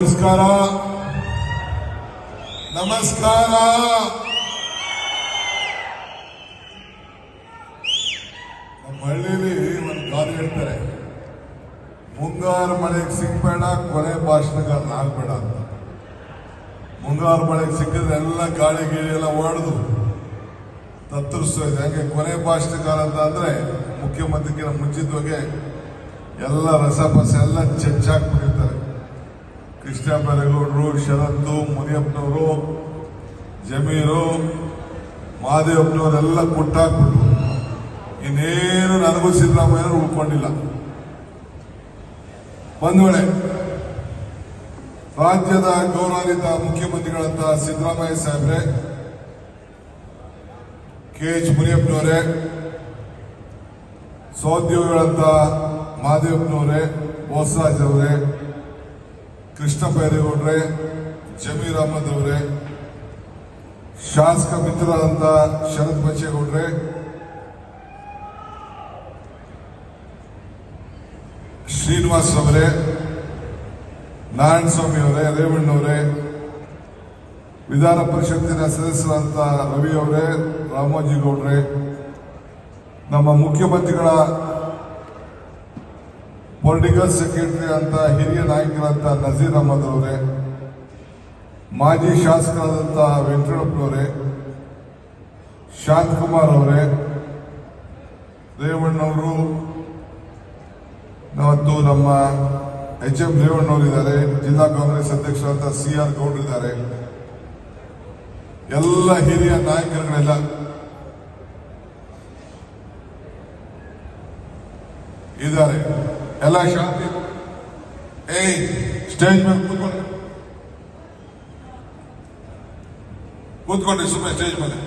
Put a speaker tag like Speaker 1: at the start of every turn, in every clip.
Speaker 1: ನಮಸ್ಕಾರ ನಮಸ್ಕಾರ. ನಮ್ಮ ಹಳ್ಳಿಯಲ್ಲಿ ಒಂದು ಗಾದೆ ಹೇಳ್ತಾರೆ, ಮುಂಗಾರು ಮಳೆಗೆ ಸಿಗ್ಬೇಡ ಕೊನೆ ಭಾಷಣಗಾರನಾಗ್ಬೇಡ ಅಂತ. ಮುಂಗಾರು ಮಳೆಗೆ ಸಿಕ್ಕಿದ್ರೆ ಎಲ್ಲ ಗಾಳಿ ಗೀಳಿ ಎಲ್ಲ ಹೊಡೆದು ತತ್ತರಿಸ್ತದೆ. ಹಾಗೆ ಕೊನೆ ಭಾಷಣಗಾರ ಅಂತ ಅಂದ್ರೆ ಮುಖ್ಯಮಂತ್ರಿಗಿನ ಮುಂಚಿತವಾಗಿ ಎಲ್ಲ ರಸಪಸ ಎಲ್ಲ ಚೆಚ್ಚಾಕ್ಬಿಟ್ಟಿರ್ತಾರೆ. ಕೃಷ್ಣ ಬೈರೇಗೌಡರು, ಶರತ್ತು, ಮುನಿಯಪ್ಪನವರು, ಜಮೀರು, ಮಹಾದೇವಪ್ಪನವರೆಲ್ಲ ಕುಟ್ಟಾಕ್ಬಿಟ್ರು. ಇನ್ನೇನು ನನಗೂ ಸಿದ್ದರಾಮಯ್ಯನವರು ಉಳ್ಕೊಂಡಿಲ್ಲ. ಒಂದು ವೇಳೆ ರಾಜ್ಯದ ಗೌರವಾನ್ವಿತ ಮುಖ್ಯಮಂತ್ರಿಗಳಂತ ಸಿದ್ದರಾಮಯ್ಯ ಸಾಹೇಬ್ರೆ, KH ಮುನಿಯಪ್ಪನವರೇ, ಸಹೋದ್ಯೋಗಿಗಳಂತ ಮಹಾದೇವಪ್ಪನವರೇ, ಬೋಸರಾಜ್ ಅವರೇ, ಕೃಷ್ಣ ಬೈರೇಗೌಡ್ರೆ, ಜಮೀರ್ ಅಹಮದ್ ಅವರೇ, ಶಾಸಕ ಮಿತ್ರರಾದಂತ ಶರತ್ ಬಚ್ಚೇಗೌಡ್ರೆ, ಶ್ರೀನಿವಾಸ್ ಅವರೇ, ನಾರಾಯಣ ಸ್ವಾಮಿ ಅವರೇ, ರೇವಣ್ಣವರೇ, ವಿಧಾನ ಪರಿಷತ್ತಿನ ಸದಸ್ಯರಂತ ರವಿ ಅವರೇ, ರಾಮೋಜಿಗೌಡ್ರೆ, ನಮ್ಮ ಮುಖ್ಯಮಂತ್ರಿಗಳ ಪೊಲಿಟಿಕಲ್ ಸೆಕ್ರೆಟರಿ ಅಂತ ಹಿರಿಯ ನಾಯಕರಂತ ನಜೀರ್ ಅಹಮದ್ ಅವರೇ, ಮಾಜಿ ಶಾಸಕರಾದಂಥ ವೆಂಕಟಪ್ಪನವರೇ, ಶಾಂತಕುಮಾರ್ ಅವರೇ, ರೇವಣ್ಣವರು ಮತ್ತು ನಮ್ಮ HM ರೇವಣ್ಣವರಿದ್ದಾರೆ, ಜಿಲ್ಲಾ ಕಾಂಗ್ರೆಸ್ ಅಧ್ಯಕ್ಷರಾದ CR ಗೌಡ್ರಿದ್ದಾರೆ, ಎಲ್ಲ ಹಿರಿಯ ನಾಯಕರುಗಳೆಲ್ಲ ಇದ್ದಾರೆ. ಎಲ್ಲ ಶಾಂತಿ ಸ್ಟೇಜ್ ಮೇಲೆ ಕೂತ್ಕೊಂಡ್ರಿ ಸುಮ್ಮನೆ ಸ್ಟೇಜ್ ಮೇಲೆ.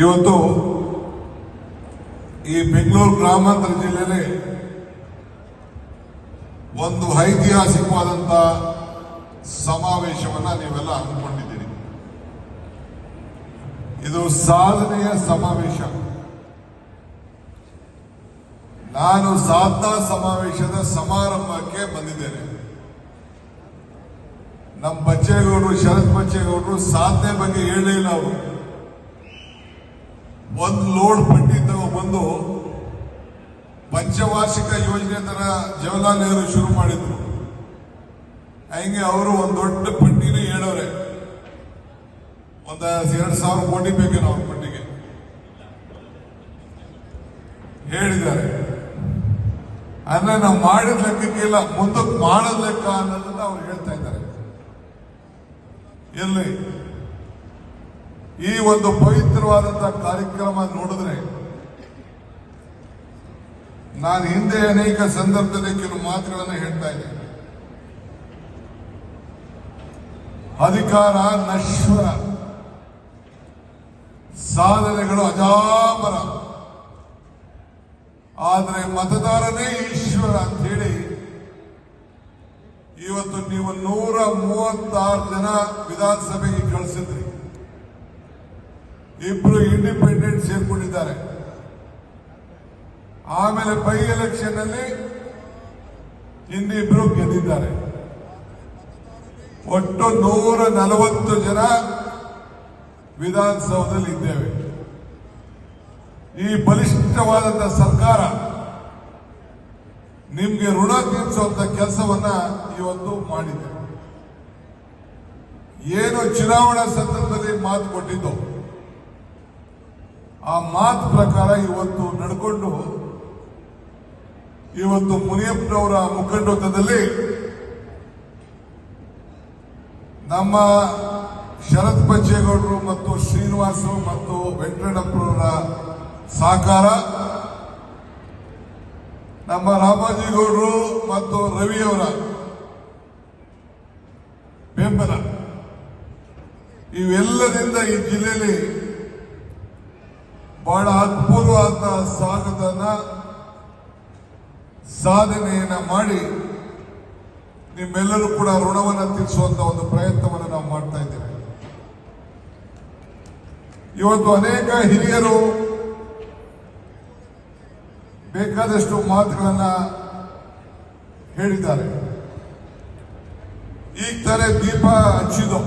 Speaker 1: ಇವತ್ತು ಈ ಬೆಂಗಳೂರು ಗ್ರಾಮಾಂತರ ಜಿಲ್ಲೆಯಲ್ಲಿ ಒಂದು ಐತಿಹಾಸಿಕವಾದಂತ ಸಮಾವೇಶವನ್ನ ನೀವೆಲ್ಲ ಹಮ್ಮಿಕೊಂಡಿದ್ದೀರಿ. ಇದು ಸಾಧನೆಯ ಸಮಾವೇಶ. ನಾನು ಸಾಧನಾ ಸಮಾವೇಶದ ಸಮಾರಂಭಕ್ಕೆ ಬಂದಿದ್ದೇನೆ. ನಮ್ಮ ಬಚ್ಚೇಗೌಡರು, ಶರತ್ ಬಚ್ಚೇಗೌಡರು ಸಾಧನೆ ಬಗ್ಗೆ ಹೇಳಲೇ ಇಲ್ಲ. ಅವರು ಒಂದು ಲೋಡ್ ಪಟ್ಟಿ ತಗೊಂಡ್ಬಂದು ಪಂಚವಾರ್ಷಿಕ ಯೋಜನೆ ತರ ಜವಾಹರ್ಲಾಲ್ ನೆಹರು ಶುರು ಮಾಡಿದ್ರು. ಹಂಗೆ ಅವರು ಒಂದು ದೊಡ್ಡ ಪಟ್ಟಿನೇ ಹೇಳೋರೆ. ಒಂದು 2,000 ಕೋಟಿ ಬೇಕೇನೋ ಅವ್ರ ಪಟ್ಟಿಗೆ ಹೇಳಿದ್ದಾರೆ. ಅಂದ್ರೆ ನಾವು ಮಾಡಿದ ಲೆಕ್ಕಕ್ಕಿಲ್ಲ, ಮುಂದಕ್ಕೆ ಮಾಡೋದ್ ಲೆಕ್ಕ ಅನ್ನೋದನ್ನ ಅವ್ರು ಹೇಳ್ತಾ ಇದ್ದಾರೆ. ಇಲ್ಲಿ ಈ ಒಂದು ಪವಿತ್ರವಾದಂತಹ ಕಾರ್ಯಕ್ರಮ ನೋಡಿದ್ರೆ, ನಾನು ಹಿಂದೆ ಅನೇಕ ಸಂದರ್ಭದಲ್ಲಿ ಕೆಲವು ಮಾತುಗಳನ್ನು ಹೇಳ್ತಾ ಇದ್ದೆ. ಅಧಿಕಾರ ನಶ್ವರ, ಸಾಧನೆಗಳು ಅಜಾಮರ, ಆದರೆ ಮತದಾರನೇ ಈಶ್ವರ ಅಂತ ಹೇಳಿ ಇವತ್ತು ನೀವು 136 ಜನ ವಿಧಾನಸಭೆಗೆ ಕಳಿಸಿದ್ರಿ. ಇಬ್ರು ಇಂಡಿಪೆಂಡೆಂಟ್ ಸೇರ್ಕೊಂಡಿದ್ದಾರೆ. ಆಮೇಲೆ ಬೈ ಎಲೆಕ್ಷನ್ ಅಲ್ಲಿ ಇನ್ನಿಬ್ರು ಗೆದ್ದಿದ್ದಾರೆ. ಒಟ್ಟು 140 ಜನ ವಿಧಾನಸೌಧದಲ್ಲಿ ಇದ್ದೇವೆ. ಈ ಬಲಿಷ್ಠವಾದಂತಹ ಸರ್ಕಾರ ನಿಮ್ಗೆ ಋಣ ತೀರಿಸುವಂತ ಕೆಲಸವನ್ನ ಇವತ್ತು ಮಾಡಿದೆ. ಏನು ಚುನಾವಣಾ ಸಂದರ್ಭದಲ್ಲಿ ಮಾತು ಕೊಟ್ಟಿದ್ದು, ಆ ಮಾತು ಪ್ರಕಾರ ಇವತ್ತು ನಡ್ಕೊಂಡು ಇವತ್ತು ಮುನಿಯಪ್ಪನವರ ಮುಖಂಡತ್ವದಲ್ಲಿ ನಮ್ಮ ಶರತ್ ಬಚ್ಚೇಗೌಡರು ಮತ್ತು ಶ್ರೀನಿವಾಸು ಮತ್ತು ವೆಂಕಟಪ್ಪನವರ ಸಹಕಾರ, ನಮ್ಮ ರಾಮೋಜಿಗೌಡರು ಮತ್ತು ರವಿಯವರ ಬೆಂಬಲ, ಇವೆಲ್ಲದಿಂದ ಈ ಜಿಲ್ಲೆಯಲ್ಲಿ ಬಹಳ ಅದ್ಭುತವಾದ ಸಾಧನೆಯನ್ನ ಮಾಡಿ ನಿಮ್ಮೆಲ್ಲರೂ ಕೂಡ ಋಣವನ್ನು ತೀರಿಸುವಂತ ಒಂದು ಪ್ರಯತ್ನವನ್ನು ನಾವು ಮಾಡ್ತಾ ಇದ್ದೇವೆ. ಇವತ್ತು ಅನೇಕ ಹಿರಿಯರು ಬೇಕಾದಷ್ಟು ಮಾತುಗಳನ್ನ ಹೇಳಿದ್ದಾರೆ. ಈಗ ತಾನೇ ದೀಪ ಹಚ್ಚಿದ್ದು,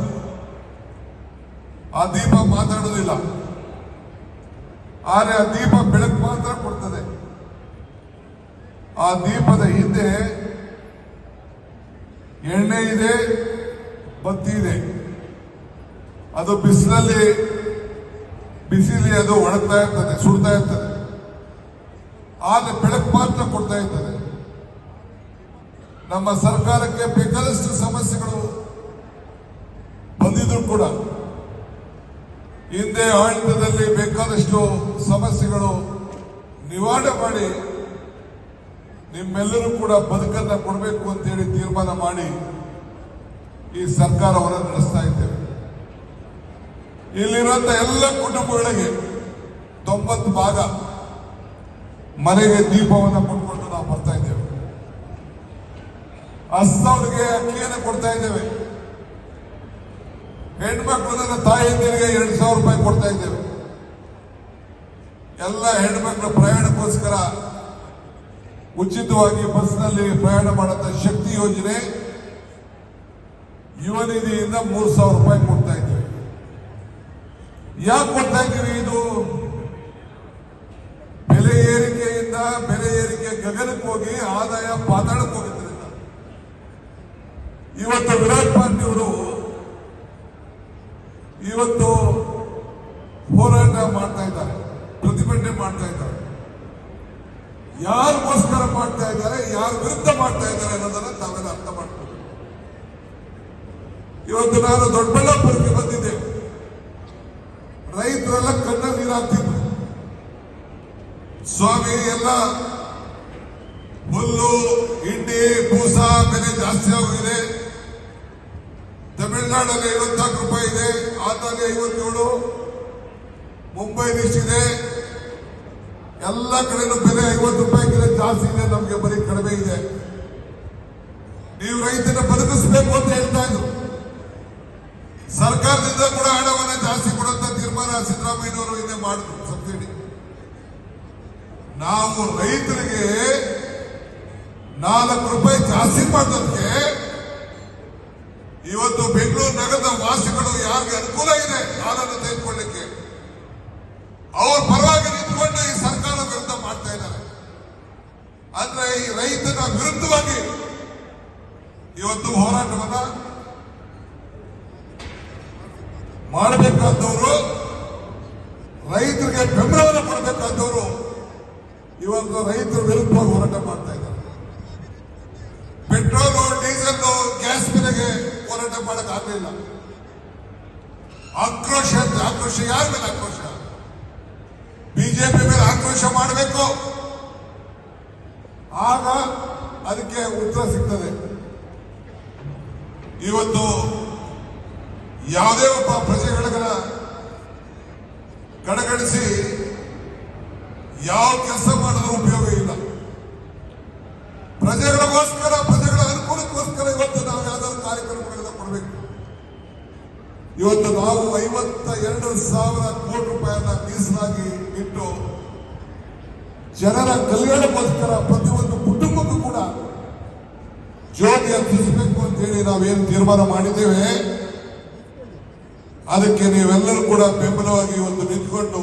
Speaker 1: ಆ ದೀಪ ಮಾತಾಡೋದಿಲ್ಲ, ಆದರೆ ಆ ದೀಪ ಬೆಳಕು ಮಾತ್ರ ಕೊಡ್ತದೆ. ಆ ದೀಪದ ಹಿಂದೆ ಎಣ್ಣೆ ಇದೆ, ಬತ್ತಿ ಇದೆ. ಅದು ಬಿಸಿಲಲ್ಲಿ ಅದು ಒಣಗ್ತಾ ಇರ್ತದೆ, ಸುಡ್ತಾ ಇರ್ತದೆ, ಆದರೆ ಬೆಳಕು ಮಾತ್ರ ಕೊಡ್ತಾ ಇರ್ತದೆ. ನಮ್ಮ ಸರ್ಕಾರಕ್ಕೆ ಬೇಕಾದಷ್ಟು ಸಮಸ್ಯೆಗಳು ಬಂದಿದ್ರು ಕೂಡ ಹಿಂದೆ ಆಡಳಿತದಲ್ಲಿ ಬೇಕಾದಷ್ಟು ಸಮಸ್ಯೆಗಳು ನಿವಾರಣೆ ಮಾಡಿ ನಿಮ್ಮೆಲ್ಲರೂ ಕೂಡ ಬದುಕನ್ನ ಕೊಡಬೇಕು ಅಂತೇಳಿ ತೀರ್ಮಾನ ಮಾಡಿ ಈ ಸರ್ಕಾರವನ್ನು ನಡೆಸ್ತಾ ಇದ್ದೇವೆ. ಇಲ್ಲಿರುವಂತಹ ಎಲ್ಲ ಕುಟುಂಬಗಳಿಗೆ 90 ಭಾಗ ಮನೆಗೆ ದೀಪವನ್ನು ಕೊಟ್ಕೊಂಡು ನಾವು ಬರ್ತಾ ಇದ್ದೇವೆ. ಹಸ್ತವರಿಗೆ ಅಕ್ಕಿಯನ್ನು ಕೊಡ್ತಾ ಇದ್ದೇವೆ. ಹೆಣ್ಮಕ್ಳು ನನ್ನ ತಾಯಿಯಂದಿರಿಗೆ 2,000 ರೂಪಾಯಿ ಕೊಡ್ತಾ ಇದ್ದೇವೆ. ಎಲ್ಲ ಹೆಣ್ಮಕ್ಳ ಪ್ರಯಾಣಕ್ಕೋಸ್ಕರ ಉಚಿತವಾಗಿ ಬಸ್ನಲ್ಲಿ ಪ್ರಯಾಣ ಮಾಡುವಂತ ಶಕ್ತಿ ಯೋಜನೆ ಯುವ ನಿಧಿಯಿಂದ 3,000 ರೂಪಾಯಿ ಕೊಡ್ತಾ ಇದ್ದೇವೆ. ಯಾಕೆ ಕೊಡ್ತಾ ಇದ್ದೀವಿ? ಇದು ಬೆಲೆ ಏರಿಕೆಯಿಂದ ಬೆಲೆ ಏರಿಕೆ ಗಗನಕ್ಕೆ ಹೋಗಿ ಆದಾಯ ಪಾತಾಳಕ್ಕೆ ಹೋಗಿದ್ರಿಂದ ಇವತ್ತು ವಿರಾಟ್ ಪಾರ್ಟಿಯವರು ಇವತ್ತು ಹೋರಾಟ ಮಾಡ್ತಾ ಇದ್ದಾರೆ, ಪ್ರತಿಭಟನೆ ಮಾಡ್ತಾ ಇದ್ದಾರೆ. ಯಾರಿಗೋಸ್ಕರ ಮಾಡ್ತಾ ಇದ್ದಾರೆ, ಯಾರ ವಿರುದ್ಧ ಮಾಡ್ತಾ ಇದ್ದಾರೆ ಅನ್ನೋದನ್ನ ತಾವೆಲ್ಲ ಅರ್ಥ ಮಾಡ್ತೀವಿ. ಇವತ್ತು ನಾನು ದೊಡ್ಡಬಳ್ಳಾಪುರಕ್ಕೆ ಬಂದಿದ್ದೆ. ರೈತರೆಲ್ಲ ಕಣ್ಣಲ್ಲಿ ನೀರು ಹಾಕ್ತಿದ್ರು. ಸ್ವಾಮಿ, ಎಲ್ಲ ಹುಲ್ಲು ಹಿಂಡಿ ಬೂಸ ಬೆಲೆ ಜಾಸ್ತಿ ಆಗಿದೆ. ತಮಿಳುನಾಡಲ್ಲಿ 54 ರೂಪಾಯಿ ಇದೆ, ಆಂಧ್ರಲ್ಲಿ 57, ಮುಂಬೈಲಿ ಇಷ್ಟಿದೆ. ಎಲ್ಲ ಕಡೆನೂ ಬೆಲೆ 50 ರೂಪಾಯಿಗಿಂತ ಜಾಸ್ತಿ ಇದೆ, ನಮಗೆ ಬರೀ ಕಡಿಮೆ ಇದೆ. ನೀವು ರೈತನ ಬದುಕಿಸಬೇಕು ಅಂತ ಹೇಳ್ತಾ ಇದ್ರು. ಸರ್ಕಾರದಿಂದ ಕೂಡ ಹಣವನ್ನು ಜಾಸ್ತಿ ಕೊಡುವಂತ ತೀರ್ಮಾನ ಸಿದ್ದರಾಮಯ್ಯನವರು ಹಿಂದೆ ಮಾಡಿದ್ರು, ಸಬ್ಸಿಡಿ. ನಾವು ರೈತರಿಗೆ 4 ರೂಪಾಯಿ ಜಾಸ್ತಿ ಮಾಡೋದಕ್ಕೆ ಇವತ್ತು ಬೆಂಗಳೂರು ನಗರದ ವಾಸಿಗಳು ಯಾರಿಗೆ ಅನುಕೂಲ ಇದೆ ಹಾಲನ್ನು ತೆಗೆದುಕೊಳ್ಳಿಕ್ಕೆ ಅವ್ರ ಪರವಾಗಿ ನಿಂತ್ಕೊಂಡು ಈ ಸರ್ಕಾರ ವಿರುದ್ಧ ಮಾಡ್ತಾ ಇದ್ದಾರೆ. ಅಂದ್ರೆ ಈ ರೈತನ ವಿರುದ್ಧವಾಗಿ ಇವತ್ತು ಹೋರಾಟವನ್ನ ಮಾಡಬೇಕಾದವರು, ರೈತರಿಗೆ ಬೆಂಬಲವನ್ನು ಕೊಡಬೇಕಾದವರು ಇವತ್ತು ರೈತರ ವಿರುದ್ಧವಾಗಿ ಹೋರಾಟ ಮಾಡ್ತಾ ಇದ್ದಾರೆ. ಪೆಟ್ರೋಲು, ಡೀಸೆಲ್, ಗ್ಯಾಸ್ ಬೆಲೆಗೆ ಹೋರಾಟ ಮಾಡಕ್ ಆಗಲಿಲ್ಲ. ಆಕ್ರೋಶ ಯಾರ ಮೇಲೆ ಆಕ್ರೋಶ? ಬಿಜೆಪಿ ಮೇಲೆ ಆಕ್ರೋಶ ಮಾಡಬೇಕು, ಆಗ ಅದಕ್ಕೆ ಉತ್ತರ ಸಿಗ್ತದೆ. ಇವತ್ತು ಯಾವುದೇ ಒಬ್ಬ ಪ್ರಜೆಗಳ ಕಡೆಗಣಿಸಿ ಯಾವ ಕೆಲಸ ಮಾಡಿದ್ರೂ ಉಪಯೋಗ ಇಲ್ಲ. ಪ್ರಜೆಗಳಿಗೋಸ್ಕರ, ಪ್ರಜೆಗಳ ಅನುಕೂಲಕ್ಕೋಸ್ಕರ ಇವತ್ತು ನಾವು ಯಾವ್ದಾದ್ರು ಕಾರ್ಯಕ್ರಮಗಳನ್ನ ಕೊಡಬೇಕು. ಇವತ್ತು ನಾವು 52,000 ಕೋಟಿ ರೂಪಾಯಿಯನ್ನ ಮೀಸಲಾಗಿ ಇಟ್ಟು ಜನರ ಕಲ್ಯಾಣಕ್ಕೋಸ್ಕರ ಪ್ರತಿಯೊಂದು ಕುಟುಂಬಕ್ಕೂ ಕೂಡ ಜ್ಯೋತಿ ಹತ್ತಿಸಬೇಕು ಅಂತೇಳಿ ನಾವೇನು ತೀರ್ಮಾನ ಮಾಡಿದ್ದೇವೆ, ಅದಕ್ಕೆ ನೀವೆಲ್ಲರೂ ಕೂಡ ಬೆಂಬಲವಾಗಿ ಇವತ್ತು ನಿಂತ್ಕೊಂಡು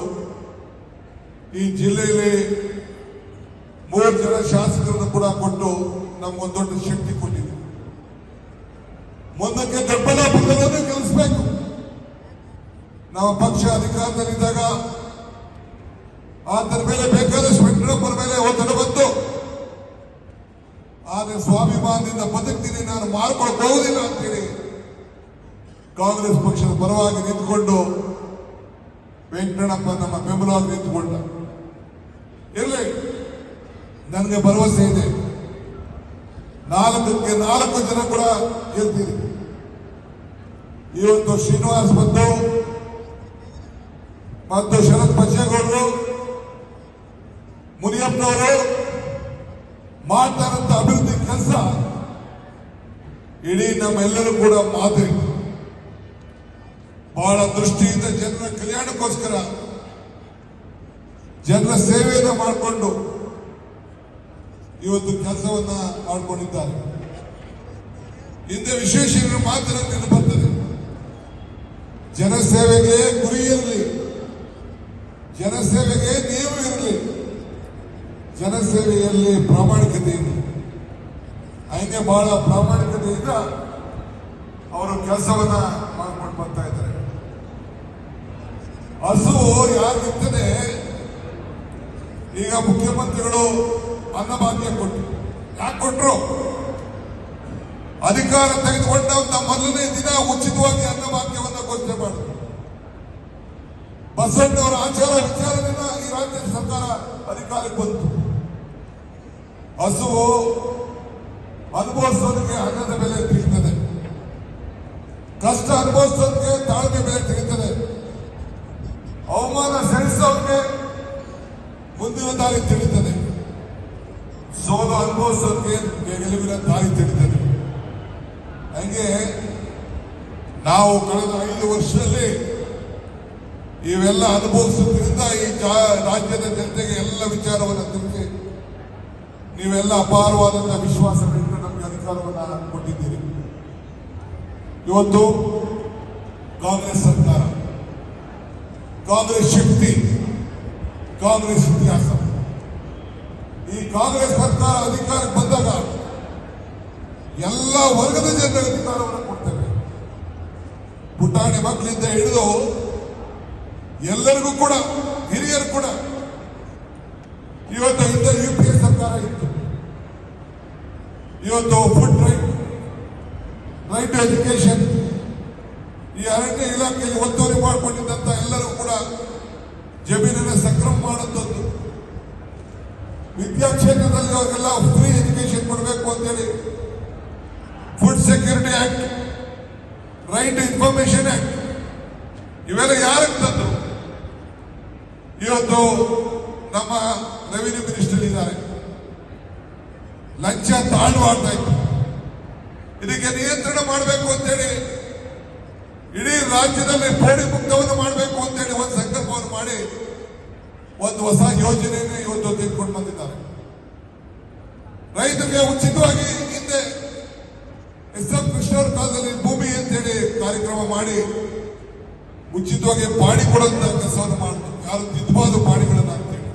Speaker 1: ಈ ಜಿಲ್ಲೆಯಲ್ಲಿ 3 ಜನ ಶಾಸಕರನ್ನು ಕೂಡ ಕೊಟ್ಟು ನಮ್ಗೊಂದು ದೊಡ್ಡ ಶಕ್ತಿ ಕೊಟ್ಟಿದೆ. ಮುಂದಕ್ಕೆ ದೊಡ್ಡಬಳ್ಳಾಪುರದಲ್ಲೂ ಗೆಲ್ಲಿಸಬೇಕು. ನಮ್ಮ ಪಕ್ಷ ಅಧಿಕಾರದಲ್ಲಿದ್ದಾಗ ಆತನ ಮೇಲೆ ಬೇಕಾದಷ್ಟು ವೆಂಕಟಪ್ಪರ ಮೇಲೆ ಒತ್ತಡ ಬಂತು. ಆದರೆ ಸ್ವಾಭಿಮಾನದಿಂದ ಬದುಕ್ತೀನಿ, ನಾನು ಮಾರ್ಕೊಳಕ್ ಹೋಗುದಿಲ್ಲ ಅಂತೇಳಿ ಕಾಂಗ್ರೆಸ್ ಪಕ್ಷದ ಪರವಾಗಿ ನಿಂತುಕೊಂಡು ವೆಂಕಟಪ್ಪ ನಮ್ಮ ಬೆಂಬಲವಾಗಿ ನಿಂತುಕೊಂಡ. ಇರಲಿ, ನನಗೆ ಭರವಸೆ ಇದೆ, 4ಕ್ಕೆ 4 ಜನ ಕೂಡ ಗೆಲ್ತೀರಿ. ಇವತ್ತು ಶ್ರೀನಿವಾಸ್ ಮತ್ತು ಶರತ್ ಬಚ್ಚೇಗೌಡರು, ಮುನಿಯಪ್ಪನವರು ಮಾಡ್ತಾರಂತ ಅಭಿವೃದ್ಧಿ ಕೆಲಸ ಇಡೀ ನಮ್ಮೆಲ್ಲರೂ ಕೂಡ ಮಾದರಿ. ಬಹಳ ದೃಷ್ಟಿಯಿಂದ ಜನರ ಕಲ್ಯಾಣಕ್ಕೋಸ್ಕರ ಜನರ ಸೇವೆಯನ್ನು ಮಾಡಿಕೊಂಡು ಇವತ್ತು ಕೆಲಸವನ್ನ ಮಾಡಿಕೊಂಡಿದ್ದಾರೆ. ಹಿಂದೆ ವಿಶೇಷ ಮಾತ್ರ ನೆನಪುತ್ತದೆ. ಜನಸೇವೆಗೆ ಗುರಿ ಇರಲಿ, ಜನಸೇವೆಗೆ ನಿಯಮ ಇರಲಿ, ಜನಸೇವೆಯಲ್ಲಿ ಪ್ರಾಮಾಣಿಕತೆ ಇರಲಿ. ಹಂಗೆ ಬಹಳ ಪ್ರಾಮಾಣಿಕತೆಯಿಂದ ಅವರು ಕೆಲಸವನ್ನ ಮಾಡ್ಕೊಂಡು ಬರ್ತಾ ಇದ್ದಾರೆ. ಹಸುವು ಯಾರಿರ್ತದೆ, ಈಗ ಮುಖ್ಯಮಂತ್ರಿಗಳು ಅನ್ನಭಾಗ್ಯ ಕೊಟ್ಟರು. ಯಾಕೆ ಕೊಟ್ಟರು? ಅಧಿಕಾರ ತೆಗೆದುಕೊಂಡ ಮೊದಲನೇ ದಿನ ಉಚಿತವಾಗಿ ಅನ್ನಭಾಗ್ಯವನ್ನು ಘೋಷಣೆ ಮಾಡಿದ್ರು. ಬಸವಣ್ಣವರ ಆಚಾರ ವಿಚಾರದಿಂದ ಈ ರಾಜ್ಯ ಸರ್ಕಾರ ಅಧಿಕಾರಕ್ಕೆ ಬಂತು. ಹಸುವು ಅನುಭವಿಸೋದಕ್ಕೆ ಅನ್ನದ ಬೆಲೆ ತಿಳಿತದೆ, ಕಷ್ಟ ಅನುಭವಿಸೋದಕ್ಕೆ ತಾಳ್ಮೆ ಬೆಲೆ ತಿಳಿತದೆ, ಅವಮಾನ ಸಹಿಸೋದಕ್ಕೆ ಮುಂದಿನ ದಾರಿ ತಿಳಿತದೆ, ಸೋಲು ಅನುಭವಿಸೋದಕ್ಕೆ ಗೆಲುವಿನ ದಾರಿ ತಿಳಿತದೆ. ಹಂಗೆ ನಾವು ಕಳೆದ 5 ವರ್ಷದಲ್ಲಿ ಇವೆಲ್ಲ ಅನುಭವಿಸೋದ್ರಿಂದ ಈ ರಾಜ್ಯದ ಜನತೆಗೆ ಎಲ್ಲ ವಿಚಾರವನ್ನು ತಿಳಿಸಿ ನೀವೆಲ್ಲ ಅಪಾರವಾದಂತಹ ವಿಶ್ವಾಸಗಳಿಂದ ನಮಗೆ ಅಧಿಕಾರವನ್ನು ಕೊಟ್ಟಿದ್ದೀರಿ. ಇವತ್ತು ಕಾಂಗ್ರೆಸ್ ಸರ್ಕಾರ, ಕಾಂಗ್ರೆಸ್ ಶಕ್ತಿ, ಕಾಂಗ್ರೆಸ್ ಇತಿಹಾಸ. ಈ ಕಾಂಗ್ರೆಸ್ ಸರ್ಕಾರ ಅಧಿಕಾರಕ್ಕೆ ಬಂದಾಗ ಎಲ್ಲ ವರ್ಗದ ಜನರಿಗೆ ಅಧಿಕಾರವನ್ನು ಕೊಡ್ತೇವೆ. ಪುಟಾಣಿ ಮಕ್ಕಳಿಂದ ಹಿಡಿದು ಎಲ್ಲರಿಗೂ ಕೂಡ, ಹಿರಿಯರು ಕೂಡ. ಇವತ್ತು ಹಿಂದೆ UPA ಸರ್ಕಾರ ಇತ್ತು. ಇವತ್ತು ಫುಡ್ ರೈಟ್ ಟು ಎಜುಕೇಶನ್, ಈ ಅರಣ್ಯ ಇಲಾಖೆಯಲ್ಲಿ ಒತ್ತುವರಿ ಮಾಡಿಕೊಂಡಿದ್ದಂತ ಎಲ್ಲರೂ ಕೂಡ ಜಮೀನನ್ನು ಸಕ್ರಮ ಮಾಡುವಂಥದ್ದು, ವಿದ್ಯಾಕ್ಷೇತ್ರದಲ್ಲಿ ಅವರಿಗೆಲ್ಲ ಫ್ರೀ ಎಜುಕೇಶನ್ ಕೊಡಬೇಕು ಅಂತೇಳಿ food security act, right to information act ಇವೆಲ್ಲ ಯಾರಿಗೆ ತಂದ್ರು? ಇವತ್ತು ನಮ್ಮ ರೆವಿನ್ಯೂ ಮಿನಿಸ್ಟರ್ ಇದ್ದಾರೆ. ಲಂಚ ತಾಳು ಮಾಡ್ತಾ ಇತ್ತು. ಇದಕ್ಕೆ ನಿಯಂತ್ರಣ ಮಾಡಬೇಕು ಅಂತೇಳಿ ಇಡೀ ರಾಜ್ಯದಲ್ಲಿ ಪೋಡಿ ಮುಕ್ತವನ್ನು ಮಾಡಬೇಕು ಅಂತೇಳಿ ಒಂದು ಸಂಕಲ್ಪವನ್ನು ಮಾಡಿ ಒಂದು ಹೊಸ ಯೋಜನೆಯನ್ನು ಇವತ್ತು ತೆಗೆದುಕೊಂಡು ಬಂದಿದ್ದಾರೆ. ರೈತರಿಗೆ ಉಚಿತವಾಗಿ ಹಿಂದೆ ಎಸ್.ಎಂ. ಕೃಷ್ಣವ್ರ ಕಾಲದಲ್ಲಿ ಭೂಮಿ ಅಂತೇಳಿ ಕಾರ್ಯಕ್ರಮ ಮಾಡಿ ಉಚಿತವಾಗಿ ಪಾಡಿ ಕೊಡುವಂತ ಕೆಲಸವನ್ನು ಮಾಡ್ತಾರೆ. ಯಾರು ತಿದ್ದಬಾರದು ಪಾಡಿಗಳನ್ನ ಅಂತೇಳಿ.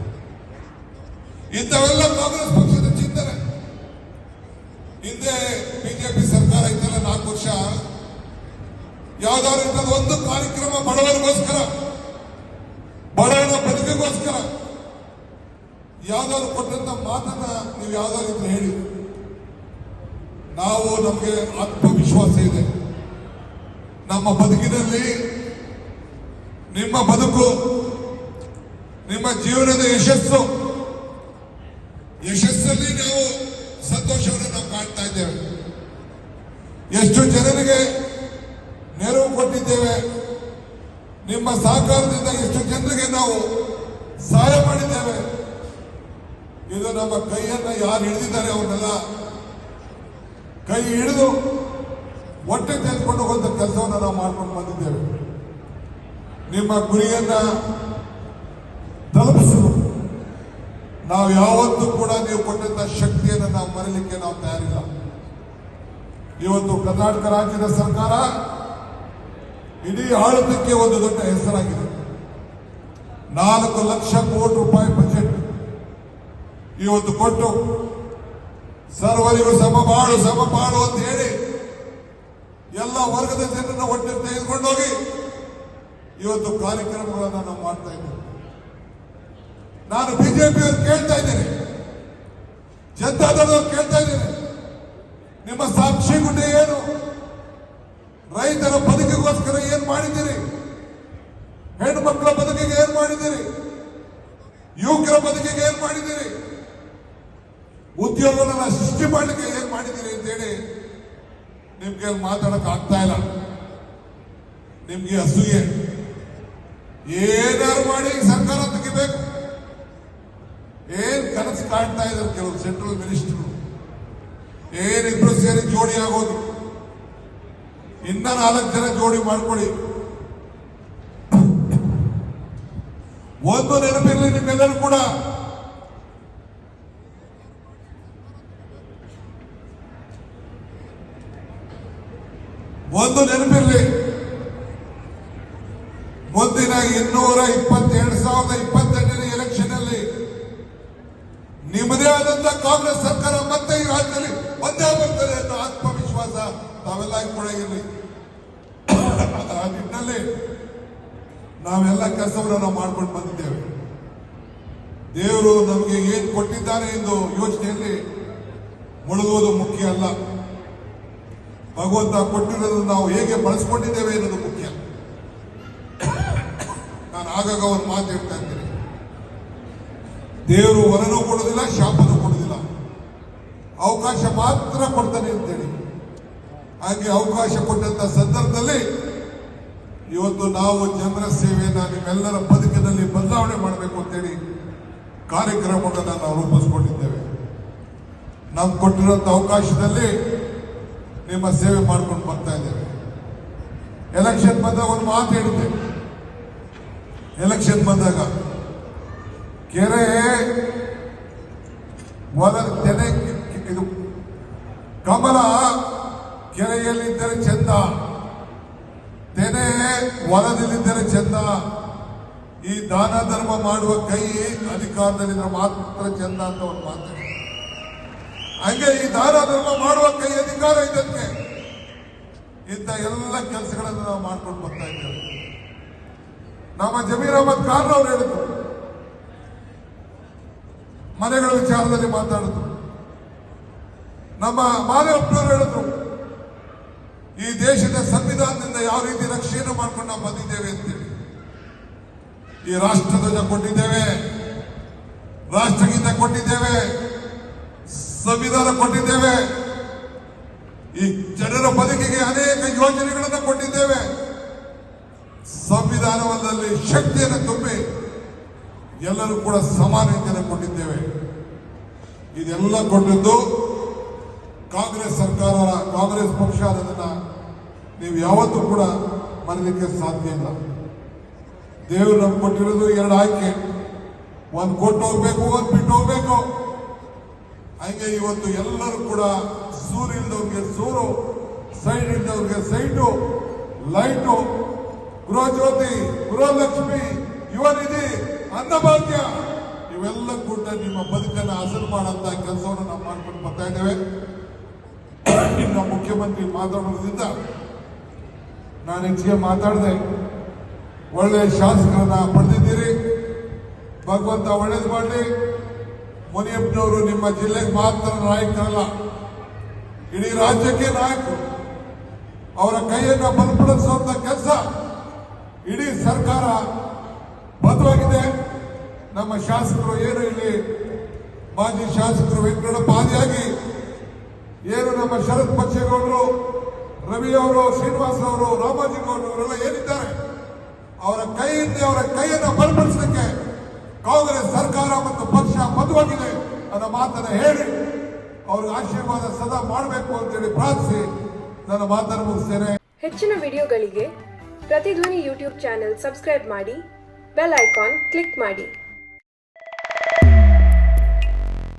Speaker 1: ಇಂಥವೆಲ್ಲ ಕಾಂಗ್ರೆಸ್ ಪಕ್ಷದ ಚಿಂತನೆ. ಹಿಂದೆ ಬಿಜೆಪಿ ಸರ್ಕಾರ ಇದ್ದಲ್ಲ 4 ವರ್ಷ, ಯಾವ್ದಾದ್ರು ಇಂಥದ್ದು ಒಂದು ಕಾರ್ಯಕ್ರಮ ಬಡವರಿಗೋಸ್ಕರ, ಬಡವರ ಬದುಕಿಗೋಸ್ಕರ ಯಾವ್ದಾದ್ರು ಕೊಟ್ಟಂತ ಮಾತನ್ನ ನೀವು ಯಾವ್ದಾದ್ರು ಇದ್ರೆ ಹೇಳಿ. ನಾವು, ನಮಗೆ ಆತ್ಮವಿಶ್ವಾಸ ಇದೆ. ನಮ್ಮ ಬದುಕಿನಲ್ಲಿ ನಿಮ್ಮ ಬದುಕು, ನಿಮ್ಮ ಜೀವನದ ಯಶಸ್ಸಲ್ಲಿ ನಾವು ಸಂತೋಷವನ್ನು ನಾವು ಕಾಣ್ತಾ ಇದ್ದೇವೆ. ಎಷ್ಟು ಜನರಿಗೆ ನೆರವು ಕೊಟ್ಟಿದ್ದೇವೆ, ನಿಮ್ಮ ಸಹಕಾರದಿಂದ ಎಷ್ಟು ಜನರಿಗೆ ನಾವು ಸಹಾಯ ಮಾಡಿದ್ದೇವೆ. ಇದು ನಮ್ಮ ಕೈಯನ್ನ ಯಾರು ಹಿಡಿದಿದ್ದಾರೆ ಅವನ್ನೆಲ್ಲ ಕೈ ಹಿಡಿದು ಹೊಟ್ಟೆ ತೆಗೆದುಕೊಂಡು ಹೋಗುವಂತ ಕೆಲಸವನ್ನು ನಾವು ಮಾಡ್ಕೊಂಡು ಬಂದಿದ್ದೇವೆ. ನಿಮ್ಮ ಗುರಿಯನ್ನ ತಲುಪಿಸಲು ನಾವು ಯಾವತ್ತೂ ಕೂಡ ನೀವು ಕೊಟ್ಟಂತ ಶಕ್ತಿಯನ್ನು ನಾವು ಮರೀಲಿಕ್ಕೆ ನಾವು ತಯಾರಿಲ್ಲ. ಇವತ್ತು ಕರ್ನಾಟಕ ರಾಜ್ಯದ ಸರ್ಕಾರ ಇಡೀ ಆಡಳಿತಕ್ಕೆ ಒಂದು ದೊಡ್ಡ ಹೆಸರಾಗಿದೆ. 4 ಲಕ್ಷ ಕೋಟಿ ರೂಪಾಯಿ ಬಜೆಟ್ ಇವತ್ತು ಕೊಟ್ಟು ಸರ್ವರಿಗೂ ಸಮಪಾಡು ಅಂತ ಹೇಳಿ ಎಲ್ಲ ವರ್ಗದ ಜನರನ್ನ ಒಟ್ಟಿಗೆ ತೆಗೆದುಕೊಂಡೋಗಿ ಇವತ್ತು ಕಾರ್ಯಕ್ರಮಗಳನ್ನು ನಾವು ಮಾಡ್ತಾ ಇದ್ದೇವೆ. ನಾನು ಬಿಜೆಪಿಯವರು ಕೇಳ್ತಾ ಇದ್ದೇನೆ, ಜನತಾದಳದವರು ಕೇಳ್ತಾ ಇದ್ದೇನೆ, ನಿಮ್ಮ ಸಾಕ್ಷಿ ಗುಡ್ಡೆ ಏನು? ರೈತರ ಬದುಕಿಗೋಸ್ಕರ ಏನ್ ಮಾಡಿದ್ದೀರಿ? ಹೆಣ್ಣು ಮಕ್ಕಳ ಬದುಕಿಗೆ ಏನ್ ಮಾಡಿದ್ದೀರಿ? ಯುವಕರ ಬದುಕಿಗೆ ಏನ್ ಮಾಡಿದ್ದೀರಿ? ಉದ್ಯೋಗವನ್ನ ಸೃಷ್ಟಿ ಮಾಡಲಿಕ್ಕೆ ಏನ್ ಮಾಡಿದ್ದೀರಿ ಅಂತೇಳಿ ನಿಮ್ಗೆ ಮಾತಾಡಕ್ ಆಗ್ತಾ ಇಲ್ಲ. ನಿಮ್ಗೆ ಅಸೂಯೆ. ಏನಾರು ಮಾಡಿ ಸರ್ಕಾರ ತೆಗಿಬೇಕು ಏನ್ ಕನಸು ಕಾಣ್ತಾ ಇದ್ದಾರೆ ಕೆಲವು ಸೆಂಟ್ರಲ್ ಮಿನಿಸ್ಟರ್. ಏನಿಬ್ರು ಸೇರಿ ಜೋಡಿ ಆಗೋದು, ಇನ್ನ 4 ಜನ ಜೋಡಿ ಮಾಡ್ಕೊಳ್ಳಿ. ಒಂದು ನೆನಪಿರಲಿ ನಿಮ್ಮೆಲ್ಲರೂ ಕೂಡ, ಒಂದು ನೆನಪಿರಲಿ, ಮುಂದಿನ 2022 ಎಲೆಕ್ಷನ್ ಅಲ್ಲಿ ನಿಮ್ಮದೇ ಆದಂತ ಕಾಂಗ್ರೆಸ್ ಸರ್ಕಾರ ಮತ್ತೆ ಈ ರಾಜ್ಯದಲ್ಲಿ ಒಂದೇ ಬರ್ತದೆ ಅನ್ನೋ ಆತ್ಮವಿಶ್ವಾಸ ತಾವೆಲ್ಲ ಕೂಡ ಇರಲಿ. ಆ ನಿಟ್ಟಿನಲ್ಲಿ ನಾವೆಲ್ಲ ಕೆಲಸವನ್ನು ನಾವು ಮಾಡ್ಕೊಂಡು ಬಂದಿದ್ದೇವೆ. ದೇವರು ನಮಗೆ ಏನು ಕೊಟ್ಟಿದ್ದಾರೆ ಎಂದು ಯೋಚನೆಯಲ್ಲಿ ಮುಳುಗುವುದು ಮುಖ್ಯ ಅಲ್ಲ, ಭಗವಂತ ಕೊಟ್ಟಿರೋದನ್ನು ನಾವು ಹೇಗೆ ಬಳಸ್ಕೊಂಡಿದ್ದೇವೆ ಅನ್ನೋದು ಮುಖ್ಯ. ನಾನು ಆಗಾಗ ಒಂದು ಮಾತು ಹೇಳ್ತಾ ಇದ್ದೇನೆ, ದೇವರು ವರನೂ ಕೊಡೋದಿಲ್ಲ, ಶಾಪನೂ ಕೊಡೋದಿಲ್ಲ, ಅವಕಾಶ ಮಾತ್ರ ಕೊಡ್ತಾನೆ ಅಂತೇಳಿ. ಹಾಗೆ ಅವಕಾಶ ಕೊಟ್ಟಂತ ಸಂದರ್ಭದಲ್ಲಿ ಇವತ್ತು ನಾವು ಜನರ ಸೇವೆಯನ್ನು ನಿಮ್ಮೆಲ್ಲರ ಬದುಕಿನಲ್ಲಿ ಬದಲಾವಣೆ ಮಾಡಬೇಕು ಅಂತೇಳಿ ಕಾರ್ಯಕ್ರಮವನ್ನು ನಾವು ರೂಪಿಸ್ಕೊಂಡಿದ್ದೇವೆ. ನಮ್ಗೆ ಕೊಟ್ಟಿರುವಂತ ಅವಕಾಶದಲ್ಲಿ ನಿಮ್ಮ ಸೇವೆ ಮಾಡ್ಕೊಂಡು ಬರ್ತಾ ಇದ್ದೇವೆ. ಎಲೆಕ್ಷನ್ ಬಂದಾಗ ಒಂದು ಮಾತು ಹೇಳಿದ್ದೆ, ಎಲೆಕ್ಷನ್ ಬಂದಾಗ ಕೆರೆ ತೆನೆ ಇದು ಕಮಲ ಕೆರೆಯಲ್ಲಿದ್ದರೆ ಚಂದ, ತೆನೆ ಹೊಲದಲ್ಲಿದ್ದರೆ ಚಂದ, ಈ ದಾನ ಧರ್ಮ ಮಾಡುವ ಕೈ ಅಧಿಕಾರದಲ್ಲಿದ್ದರೆ ಮಾತ್ರ ಚಂದ ಅಂತ ಒಂದು ಮಾತು. ಹಂಗೆ ಈ ದಾನ ಧರ್ಮ ಮಾಡುವ ಕೈ ಅಧಿಕಾರ ಇದಕ್ಕೆ ಇಂಥ ಎಲ್ಲ ಕೆಲಸಗಳನ್ನು ನಾವು ಮಾಡ್ಕೊಂಡು ಬರ್ತಾ ಇದ್ದೇವೆ. ನಮ್ಮ ಜಮೀರ್ ಅಹಮದ್ ಖಾನ್ ಅವರು ಹೇಳಿದ್ರು, ಮನೆಗಳ ವಿಚಾರದಲ್ಲಿ ಮಾತಾಡಿದ್ರು. ನಮ್ಮ ಮಾದೇವಪ್ಪನವರು ಹೇಳಿದ್ರು, ಈ ದೇಶದ ಸಂವಿಧಾನದಿಂದ ಯಾವ ರೀತಿ ರಕ್ಷಣೆ ಮಾಡ್ಕೊಂಡು ನಾವು ಬಂದಿದ್ದೇವೆ ಅಂತೇಳಿ. ಈ ರಾಷ್ಟ್ರಧ್ವಜ ಕೊಟ್ಟಿದ್ದೇವೆ, ರಾಷ್ಟ್ರಗೀತ ಕೊಟ್ಟಿದ್ದೇವೆ, ಸಂವಿಧಾನ ಕೊಟ್ಟಿದ್ದೇವೆ, ಈ ಜನರ ಬದುಕಿಗೆ ಅನೇಕ ಯೋಜನೆಗಳನ್ನು ಕೊಟ್ಟಿದ್ದೇವೆ, ಸಂವಿಧಾನದಲ್ಲಿ ಶಕ್ತಿಯನ್ನು ತುಂಬಿ ಎಲ್ಲರೂ ಕೂಡ ಸಮಾನತೆಯನ್ನು ಕೊಟ್ಟಿದ್ದೇವೆ. ಇದೆಲ್ಲ ಕೊಟ್ಟಿದ್ದು ಕಾಂಗ್ರೆಸ್ ಸರ್ಕಾರ, ಕಾಂಗ್ರೆಸ್ ಪಕ್ಷ. ಅದನ್ನ ನೀವು ಯಾವತ್ತೂ ಕೂಡ ಮರಲಿಕ್ಕೆ ಸಾಧ್ಯ ಇಲ್ಲ. ದೇವರು ನಮ್ಗೆ ಕೊಟ್ಟಿರೋದು ಎರಡು ಆಯ್ಕೆ, ಒಂದು ಕೊಟ್ಟು ಹೋಗ್ಬೇಕು, ಒಂದು ಬಿಟ್ಟು ಹೋಗ್ಬೇಕು. ಹಂಗೆ ಇವತ್ತು ಎಲ್ಲರೂ ಕೂಡ ಸೂರು ಇಲ್ದವ್ರಿಗೆ ಸೂರು, ಸೈಡ್ ಇಲ್ದವ್ರಿಗೆ ಸೈಟು, ಲೈಟು, ಗೃಹಜ್ಯೋತಿ, ಗೃಹಲಕ್ಷ್ಮಿ, ಯುವ ನಿಧಿ, ಅನ್ನಭಾಗ್ಯ ಇವೆಲ್ಲ ಕೂಡ ನಿಮ್ಮ ಬದುಕನ್ನು ಹಸರು ಮಾಡಂತ ಕೆಲಸವನ್ನು ನಾವು ಮಾಡ್ಕೊಂಡು ಬರ್ತಾ ಇದ್ದೇವೆ. ಇನ್ನು ಮುಖ್ಯಮಂತ್ರಿ ಮಾತಾಡೋದ್ರಿಂದ ನಾನು ಹೆಚ್ಚಿಗೆ ಮಾತಾಡಿದೆ. ಒಳ್ಳೆ ಶಾಸಕರನ್ನ ಪಡೆದಿದ್ದೀರಿ, ಭಗವಂತ ಒಳ್ಳೇದು ಮಾಡಲಿ. ಮುನಿಯಪ್ಪನವರು ನಿಮ್ಮ ಜಿಲ್ಲೆಗೆ ಮಾತ್ರ ನಾಯಕರಲ್ಲ, ಇಡೀ ರಾಜ್ಯಕ್ಕೆ ನಾಯಕರು. ಅವರ ಕೈಯನ್ನ ಬಲಪಡಿಸುವಂತ ಕೆಲಸ ಇಡೀ ಸರ್ಕಾರ ಬದ್ಧವಾಗಿದೆ. ನಮ್ಮ ಶಾಸಕರು ಏನು ಇಲ್ಲಿ ಮಾಜಿ ಶಾಸಕರು ವೆಂಕಟಪ್ಪ ಆದಿಯಾಗಿ ಏನು ನಮ್ಮ ಶರತ್ ಬಚ್ಚೇಗೌಡರು, ರವಿ ಅವರು, ಶ್ರೀನಿವಾಸ್ ಅವರು, ರಾಮಾಜಿ ಗೌಡರು ಅವರೆಲ್ಲ ಏನಿದ್ದಾರೆ, ಅವರ ಕೈಯನ್ನು ಬಲಪಡಿಸಲಿಕ್ಕೆ ಕಾಂಗ್ರೆಸ್ ಸರ್ಕಾರ ಮತ್ತು ಪಕ್ಷ ಬದ್ಧವಾಗಿದೆ ಅನ್ನೋ ಮಾತನ್ನು ಹೇಳಿ ಅವ್ರಿಗೆ ಆಶೀರ್ವಾದ ಸದಾ ಮಾಡಬೇಕು ಅಂತೇಳಿ ಪ್ರಾರ್ಥಿಸಿ ನನ್ನ ಮಾತನ್ನು ಮುಗಿಸ್ತೇನೆ.
Speaker 2: ಹೆಚ್ಚಿನ ವಿಡಿಯೋಗಳಿಗೆ ಪ್ರತಿಧ್ವನಿ ಯೂಟ್ಯೂಬ್ ಚಾನೆಲ್ ಸಬ್ಸ್ಕ್ರೈಬ್ ಮಾಡಿ, ಬೆಲ್ ಐಕಾನ್ ಕ್ಲಿಕ್ ಮಾಡಿ.